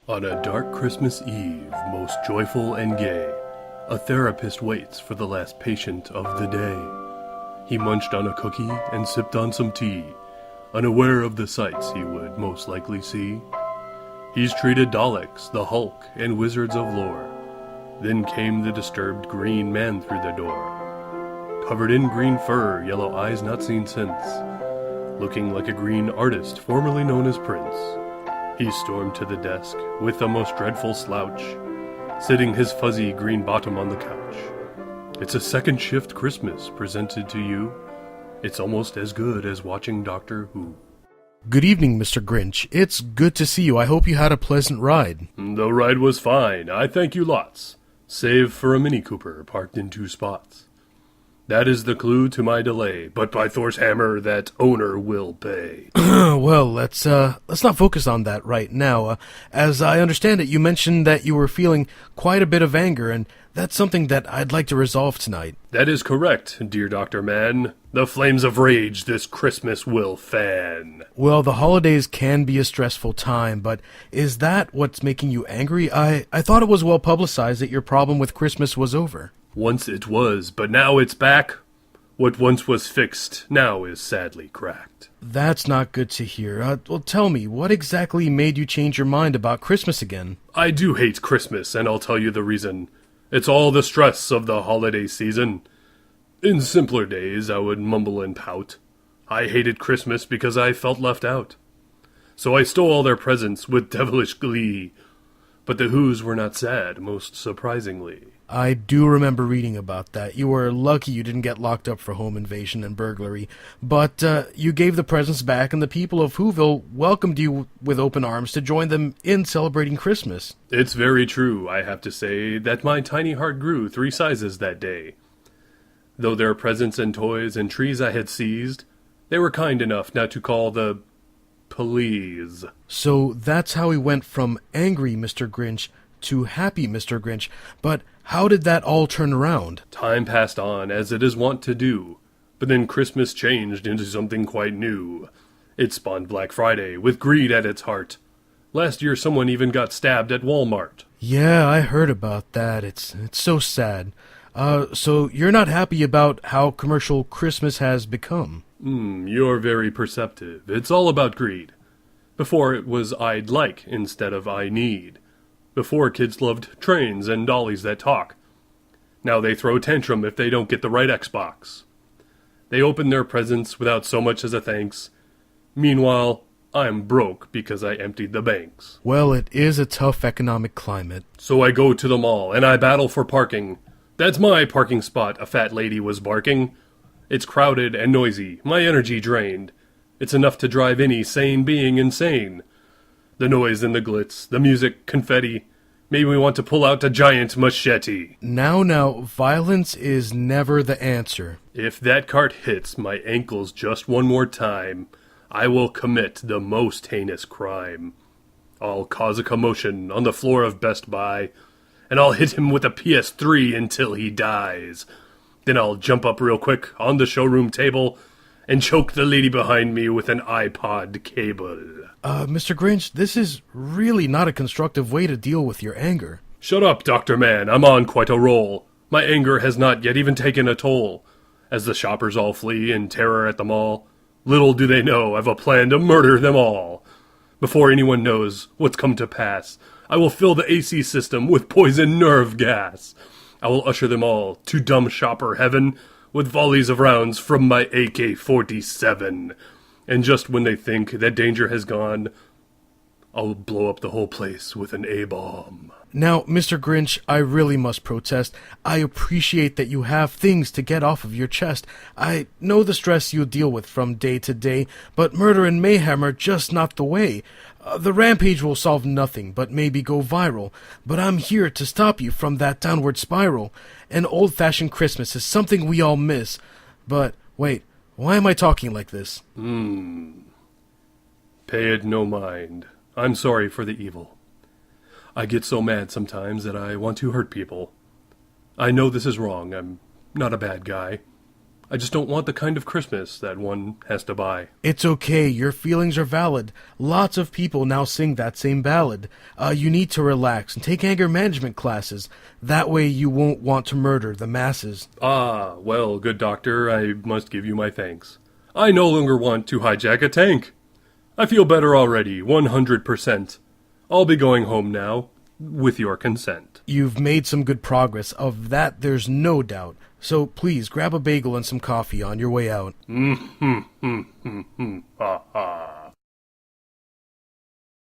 On a dark Christmas Eve, most joyful and gay, a therapist waits for the last patient of the day. He munched on a cookie and sipped on some tea, unaware of the sights he would most likely see. He's treated Daleks, the Hulk, and wizards of lore. Then came the disturbed green man through the door, covered in green fur, yellow eyes not seen since, looking like a green artist formerly known as Prince. He stormed to the desk with a most dreadful slouch, sitting his fuzzy green bottom on the couch. It's a second shift Christmas presented to you. It's almost as good as watching Doctor Who. Good evening, Mr. Grinch. It's good to see you. I hope you had a pleasant ride. The ride was fine. I thank you lots. Save for a Mini Cooper parked in 2 spots. That is the clue to my delay, but by Thor's hammer, that owner will pay. Well, let's not focus on that right now. As I understand it, you mentioned that you were feeling quite a bit of anger, and that's something that I'd like to resolve tonight. That is correct, dear Dr. Man. The flames of rage this Christmas will fan. Well, the holidays can be a stressful time, but is that what's making you angry? I thought it was well publicized that your problem with Christmas was over. Once it was, but now it's back. What once was fixed now is sadly cracked. That's not good to hear. Well, tell me, what exactly made you change your mind about Christmas again? I do hate Christmas, and I'll tell you the reason. It's all the stress of the holiday season. In simpler days, I would mumble and pout. I hated Christmas because I felt left out. So I stole all their presents with devilish glee. But the Whos were not sad, most surprisingly. I do remember reading about that. You were lucky you didn't get locked up for home invasion and burglary. But you gave the presents back, and the people of Whoville welcomed you with open arms to join them in celebrating Christmas. It's very true, I have to say, that my tiny heart grew 3 sizes that day. Though their presents and toys and trees I had seized, they were kind enough not to call the police. So that's how we went from angry Mr. Grinch to happy Mr. Grinch. But how did that all turn around? Time passed on, as it is wont to do, but then Christmas changed into something quite new. It spawned Black Friday, with greed at its heart. Last year someone even got stabbed at Walmart. Yeah, I heard about that. It's so sad. So you're not happy about how commercial Christmas has become? You're very perceptive. It's all about greed. Before it was I'd like instead of I need. Before kids loved trains and dollies that talk. Now they throw a tantrum if they don't get the right Xbox. They open their presents without so much as a thanks. Meanwhile, I'm broke because I emptied the banks. Well, it is a tough economic climate. So I go to the mall and I battle for parking. That's my parking spot, a fat lady was barking. It's crowded and noisy, my energy drained. It's enough to drive any sane being insane. The noise and the glitz, the music, confetti, made me want to pull out a giant machete. Now, violence is never the answer. If that cart hits my ankles just one more time, I will commit the most heinous crime. I'll cause a commotion on the floor of Best Buy, and I'll hit him with a PS3 until he dies. Then I'll jump up real quick on the showroom table and choke the lady behind me with an iPod cable. Mr. Grinch, this is really not a constructive way to deal with your anger. Shut up, Dr. Man. I'm on quite a roll. My anger has not yet even taken a toll. As the shoppers all flee in terror at the mall, little do they know I've a plan to murder them all. Before anyone knows what's come to pass, I will fill the AC system with poison nerve gas. I will usher them all to dumb shopper heaven with volleys of rounds from my AK-47. And just when they think that danger has gone, I'll blow up the whole place with an A-bomb. Now, Mr. Grinch, I really must protest. I appreciate that you have things to get off of your chest. I know the stress you deal with from day to day, but murder and mayhem are just not the way. The rampage will solve nothing, but maybe go viral. But I'm here to stop you from that downward spiral. An old-fashioned Christmas is something we all miss. But, wait, why am I talking like this? Pay it no mind. I'm sorry for the evil. I get so mad sometimes that I want to hurt people. I know this is wrong. I'm not a bad guy. I just don't want the kind of Christmas that one has to buy. It's okay, your feelings are valid. Lots of people now sing that same ballad. You need to relax and take anger management classes. That way you won't want to murder the masses. Ah, well, good doctor, I must give you my thanks. I no longer want to hijack a tank. I feel better already, 100%. I'll be going home now, with your consent. You've made some good progress, of that there's no doubt. So please grab a bagel and some coffee on your way out. Ha ha.